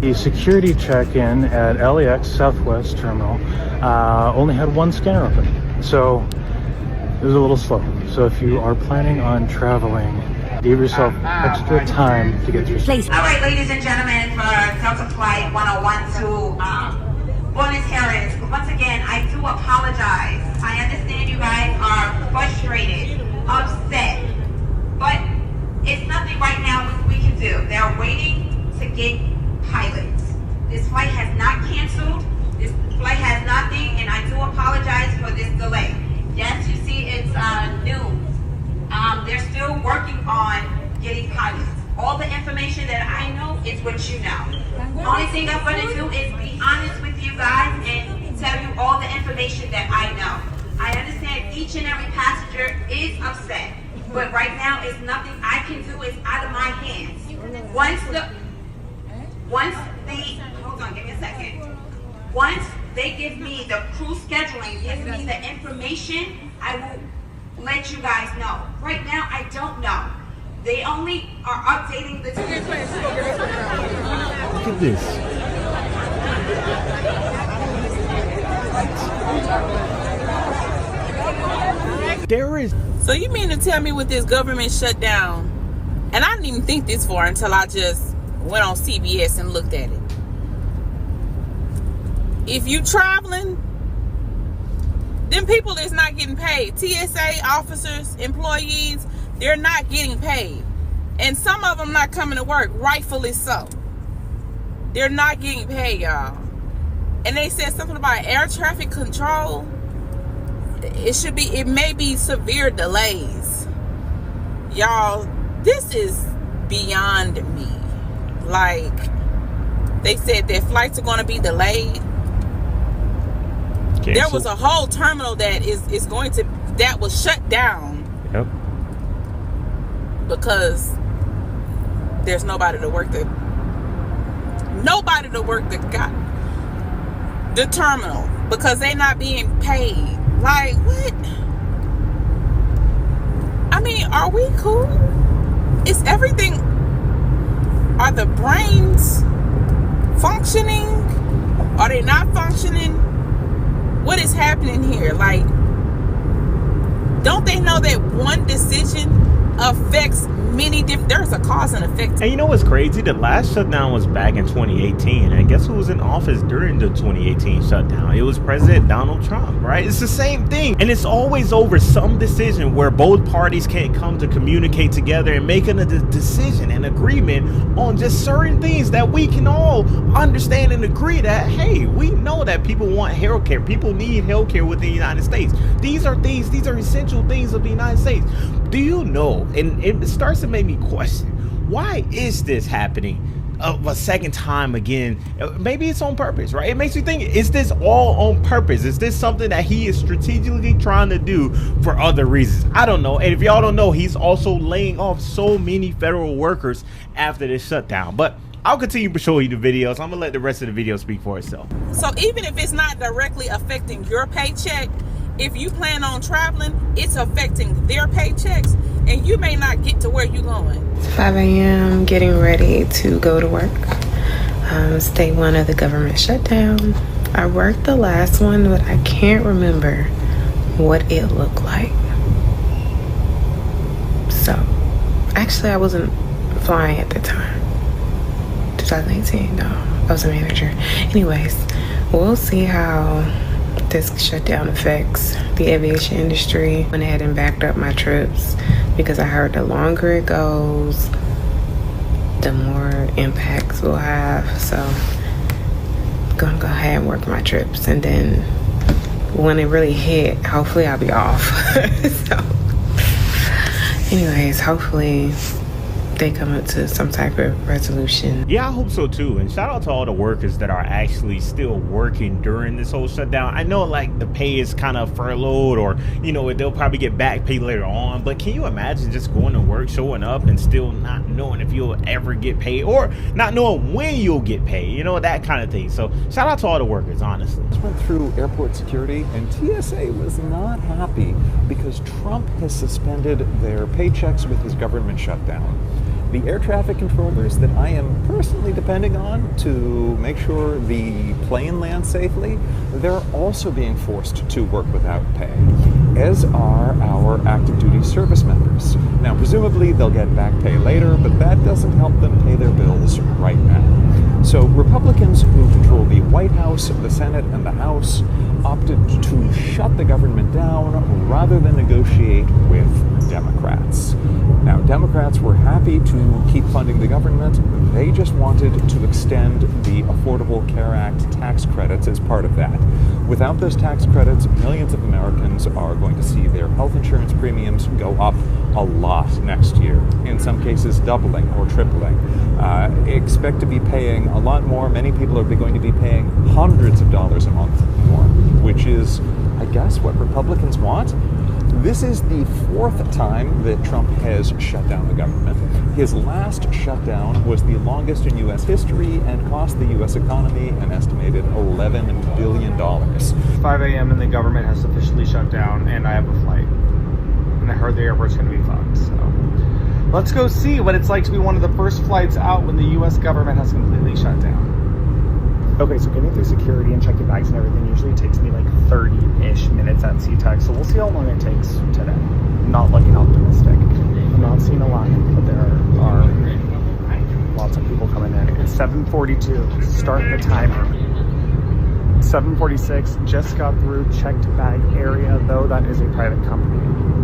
The security check-in at LAX Southwest Terminal only had one scanner open, so it was a little slow. So if you are planning on traveling, give yourself extra time to get through. Please. All right, ladies and gentlemen, for Delta Flight 101 to Buenos Aires, once again, I do apologize. I understand you guys are frustrated, upset, but it's nothing right now we can do. They're waiting to get pilots. This flight has not canceled. This flight has nothing, and I do apologize for this delay. Yes, you see it's noon. They're still working on getting pilots. All the information that I know is what you know. The only thing I'm going to do is be honest with you guys and tell you all the information that I know. I understand each and every passenger is upset, but right now it's nothing I can do. It's out of my hands. Hold on, give me a second. Once they give me the crew scheduling, give me the information, I will let you guys know. Right now, I don't know. They only are updating the... Look at this. There is... So you mean to tell me with this government shutdown, and I didn't even think this far until I just went on CBS and looked at it. If you traveling, them people is not getting paid. TSA officers, employees, they're not getting paid. And some of them not coming to work, rightfully so. They're not getting paid, y'all. And they said something about air traffic control. It may be severe delays. Y'all, this is beyond me. Like, they said that flights are going to be delayed. Cancel. There was a whole terminal that that was shut down. Yep. Because there's nobody to work the terminal because they're not being paid. Like, what? I mean, are we cool? Is everything... Are the brains functioning? Are they not functioning? What is happening here? Like, don't they know that one decision affects many different... There's a cause and effect. And you know what's crazy? The last shutdown was back in 2018. And guess who was in office during the 2018 shutdown? It was President Donald Trump, right? It's the same thing. And it's always over some decision where both parties can't come to communicate together and making a decision and agreement on just certain things that we can all understand and agree that, hey, we know that people want health care. People need health care within the United States. These are essential things of the United States. Do you know, and it starts to make me question, why is this happening a second time again? Maybe it's on purpose, right? It makes me think, is this all on purpose? Is this something that he is strategically trying to do for other reasons? I don't know. And if y'all don't know, he's also laying off so many federal workers after this shutdown. But I'll continue to show you the videos. I'm gonna let the rest of the video speak for itself. So even if it's not directly affecting your paycheck, if you plan on traveling, it's affecting their paychecks, and you may not get to where you're going. It's 5 a.m. getting ready to go to work. It's day one of the government shutdown. I worked the last one, but I can't remember what it looked like. So, actually, I wasn't flying at the time. 2018, no, I was a manager. Anyways, we'll see how this shutdown affects the aviation industry. Went ahead and backed up my trips because I heard the longer it goes, the more impacts we'll have. So I'm gonna go ahead and work my trips, and then when it really hit, hopefully I'll be off. So anyways, hopefully they come up to some type of resolution. Yeah, I hope so too. And shout out to all the workers that are actually still working during this whole shutdown. I know like the pay is kind of furloughed, or you know, they'll probably get back pay later on, but can you imagine just going to work, showing up, and still not knowing if you'll ever get paid, or not knowing when you'll get paid, you know, that kind of thing. So shout out to all the workers, honestly. Just went through airport security, and TSA was not happy because Trump has suspended their paychecks with his government shutdown. The air traffic controllers that I am personally depending on to make sure the plane lands safely, they're also being forced to work without pay, as are our active duty service members. Now, presumably they'll get back pay later, but that doesn't help them pay their bills right now. So Republicans who control the White House, the Senate, and the House opted to shut the government down rather than negotiate with Democrats. Now, Democrats were happy to keep funding the government. They just wanted to extend the Affordable Care Act tax credits as part of that. Without those tax credits, millions of Americans are going to see their health insurance premiums go up a lot next year, in some cases doubling or tripling. Expect to be paying a lot more. Many people are going to be paying hundreds of dollars a month more, which is, I guess, what Republicans want. This is the fourth time that Trump has shut down the government. His last shutdown was the longest in U.S. history and cost the U.S. economy an estimated $11 billion. 5 a.m. and the government has officially shut down, and I have a flight. And I heard the airport's going to be fucked, so let's go see what it's like to be one of the first flights out when the U.S. government has completely shut down. Okay, so getting through security and checking bags and everything usually takes me like 30-ish minutes at SeaTac, so we'll see how long it takes today. I'm not looking optimistic. I'm not seeing a line, but there are lots of people coming in. It's 7:42, start the timer. 7:46, just got through checked bag area, though that is a private company,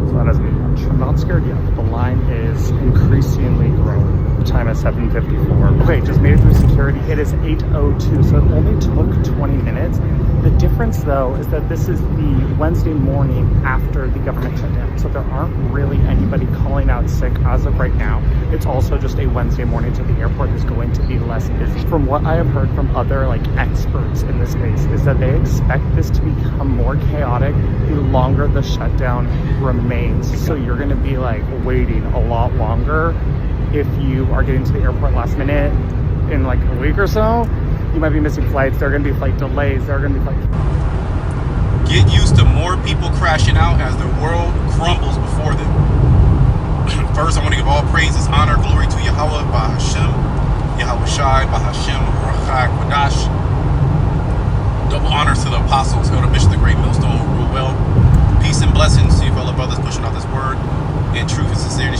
so that doesn't mean much. I'm not scared yet, but the line is increasingly growing. The time is 7:54. Okay, just made it through security. It is 8:02, so it only took 20 minutes. The difference, though, is that this is the Wednesday morning after the government shut down, so there aren't really anybody calling out sick as of right now. It's also just a Wednesday morning, so the airport is going to be less busy. From what I have heard from other experts in this space, is that they expect this to become more chaotic the longer the shutdown remains. So you're going to be waiting a lot longer if you are getting to the airport last minute in a week or so. You might be missing flights. There are going to be flight delays. There are going to be Get used to more people crashing out as the world crumbles before them. First, I want to give all praises, honor, glory to Yahweh, Bahashem, Yahweh Shai, Bahashem, Rachak, Wadash. Double honors to the apostles, Elder Bishop, the great millstone, rule well. Peace and blessings to you fellow brothers pushing out this word in truth and sincerity.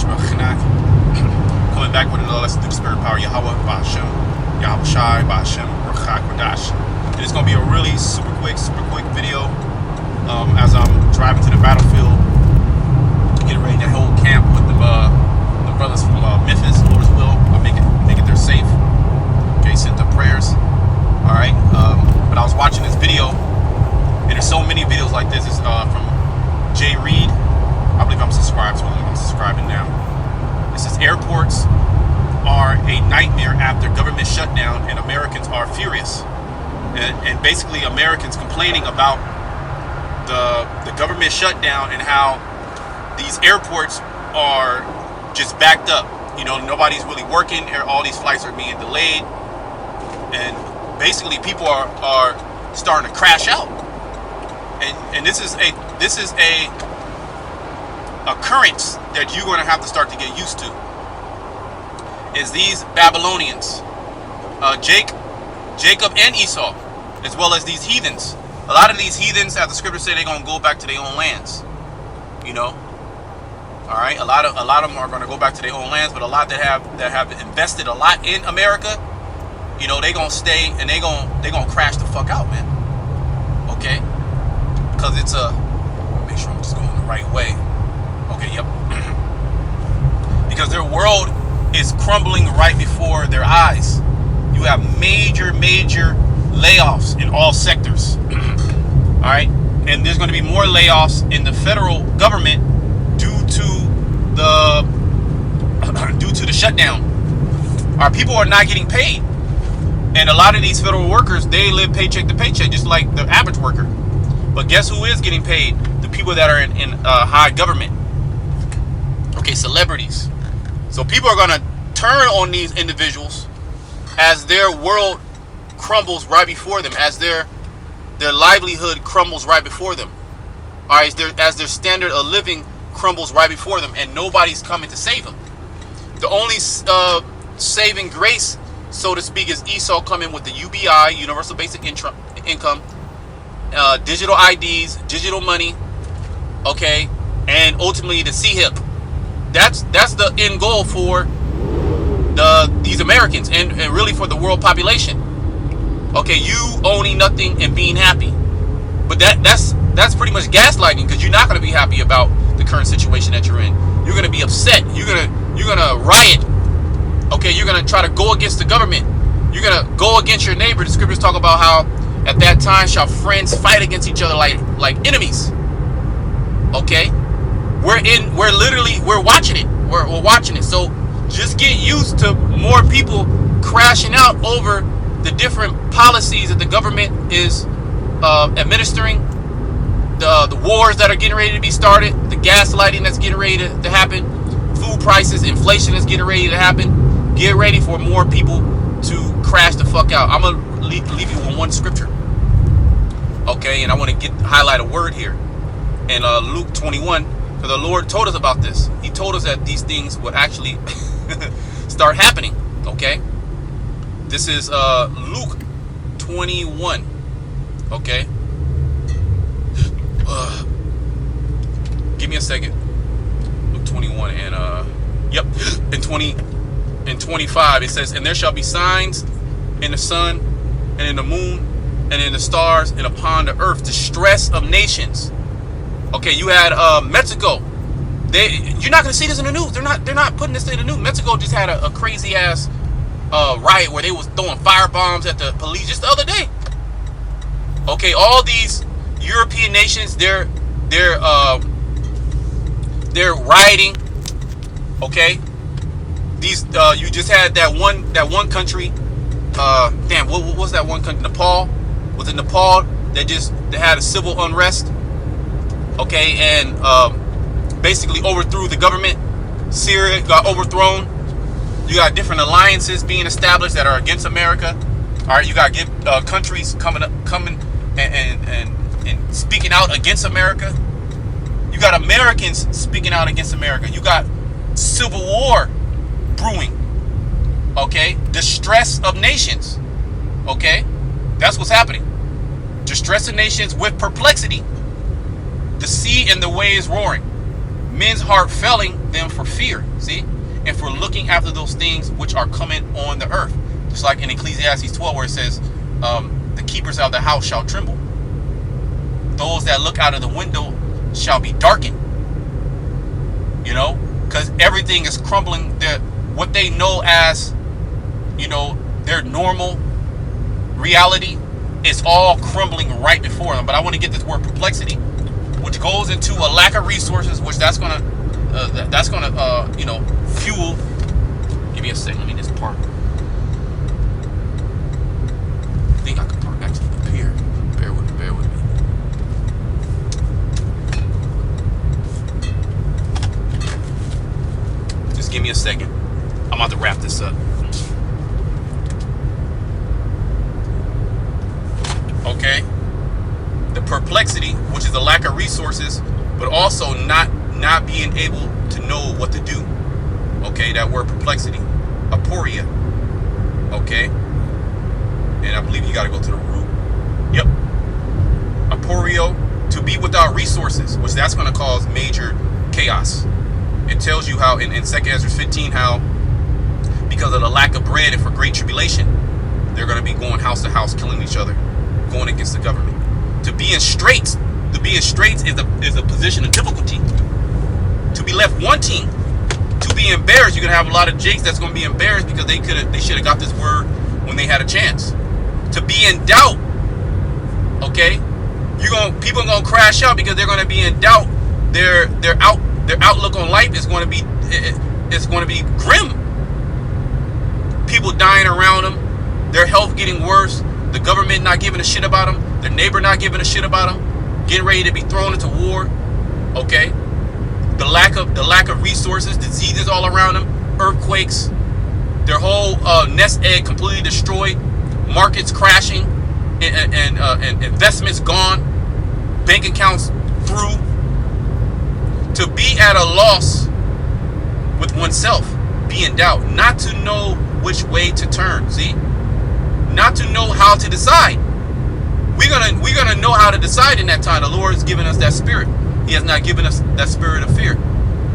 Coming back with another lesson through the spirit power, Yahweh, Bahashem, Yahweh Shai, Bahashem, Rachak, Wadash. And it's going to be a really super quick video as I'm driving to the battlefield, getting ready to hold camp with the brothers from Memphis, Lord's will. I'll make it there safe. Okay, send up prayers. All right. But I was watching this video, and there's so many videos like this. It's from Jay Reed. I believe I'm subscribed to him. I'm subscribing now. It says airports are a nightmare after government shutdown, and Americans are furious. And basically, Americans complaining about the government shutdown and how these airports are just backed up. Nobody's really working. All these flights are being delayed, and basically, people are starting to crash out. And this is a occurrence that you're going to have to start to get used to. Is these Babylonians, Jacob and Esau, as well as these heathens. A lot of these heathens, as the scriptures say, they're going to go back to their own lands. All right. A lot of them are going to go back to their own lands, but a lot that have invested a lot in America, they're going to stay and they're going to crash the fuck out, man. Okay. Because it's make sure I'm just going the right way. Okay. Yep. Because their world is crumbling right before their eyes. You have major layoffs in all sectors. All right, and there's going to be more layoffs in the federal government due to the shutdown. Our people are not getting paid, and a lot of these federal workers, they live paycheck to paycheck, just like the average worker. But guess who is getting paid? The people that are in high government. Okay, celebrities. So people are going to turn on these individuals as their world crumbles right before them, as their livelihood crumbles right before them. All right, as their standard of living crumbles right before them, and nobody's coming to save them. The only saving grace, so to speak, is Esau coming with the UBI, Universal Basic Income, digital IDs, digital money, okay, and ultimately the CHIP. That's the end goal for these Americans and really for the world population. Okay, you owning nothing and being happy, but that's pretty much gaslighting, because you're not going to be happy about the current situation that you're in. You're going to be upset. You're gonna riot. Okay, you're gonna try to go against the government. You're gonna go against your neighbor. The scriptures talk about how at that time shall friends fight against each other like enemies. Okay, we're watching it. We're watching it. So just get used to more people crashing out over the different policies that the government is administering, the wars that are getting ready to be started, the gaslighting that's getting ready to happen, food prices, inflation is getting ready to happen. Get ready for more people to crash the fuck out. I'm gonna leave you with one scripture, okay? And I want to highlight a word here in Luke 21, because the Lord told us about this. He told us that these things would actually start happening. Okay, this is Luke 21. Okay, give me a second. Luke 21 and yep, in 20 and 25 it says, and there shall be signs in the sun and in the moon and in the stars and upon the earth, distress of nations. Okay, you had Mexico. You're not gonna see this in the news. They're not putting this in the news. Mexico just had a crazy ass riot where they was throwing fire bombs at the police just the other day. Okay, all these European nations, they're rioting. Okay, these you just had that one country. Damn, what was that one country? Nepal. Was it Nepal that had a civil unrest? Okay, and basically overthrew the government. Syria got overthrown. You got different alliances being established that are against America. All right, you got countries coming and speaking out against America. You got Americans speaking out against America. You got civil war brewing. Okay, distress of nations. Okay, that's what's happening. Distress of nations with perplexity. The sea and the waves roaring. Men's heart failing them for fear. See? And for looking after those things which are coming on the earth. Just like in Ecclesiastes 12 where it says, the keepers of the house shall tremble. Those that look out of the window shall be darkened. You know? Because everything is crumbling. What they know as, their normal reality is all crumbling right before them. But I want to get this word perplexity, which goes into a lack of resources, which that's gonna fuel. Give me a second. Let me just park. I think I can park actually up here. Bear with me. Just give me a second. I'm about to wrap this up. Okay. The perplexity, which is a lack of resources, but also not being able to know what to do. Okay, that word perplexity, aporia. Okay, and I believe you got to go to the root. Yep, aporio, to be without resources, which that's going to cause major chaos. It tells you how in 2 Ezra 15 how because of the lack of bread and for great tribulation, they're going to be going house to house, killing each other, going against the government. To be in straits is a position of difficulty. To be left wanting, to be embarrassed, you're gonna have a lot of jakes that's gonna be embarrassed because they should have got this word when they had a chance. To be in doubt, okay, people are gonna crash out because they're gonna be in doubt. Their outlook on life is going to be grim. People dying around them, their health getting worse, the government not giving a shit about them, their neighbor not giving a shit about them, getting ready to be thrown into war. Okay, the lack of resources, diseases all around them, earthquakes, their whole nest egg completely destroyed, markets crashing, and investments gone, bank accounts through. To be at a loss with oneself, be in doubt, not to know which way to turn. See, not to know how to decide. We're gonna know how to decide in that time. The Lord has given us that spirit. He has not given us that spirit of fear.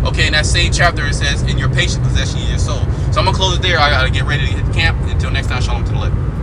Okay, in that same chapter it says, "In your patient possession of your soul." So I'm gonna close it there. I gotta get ready to hit camp. Until next time, shalom to the living.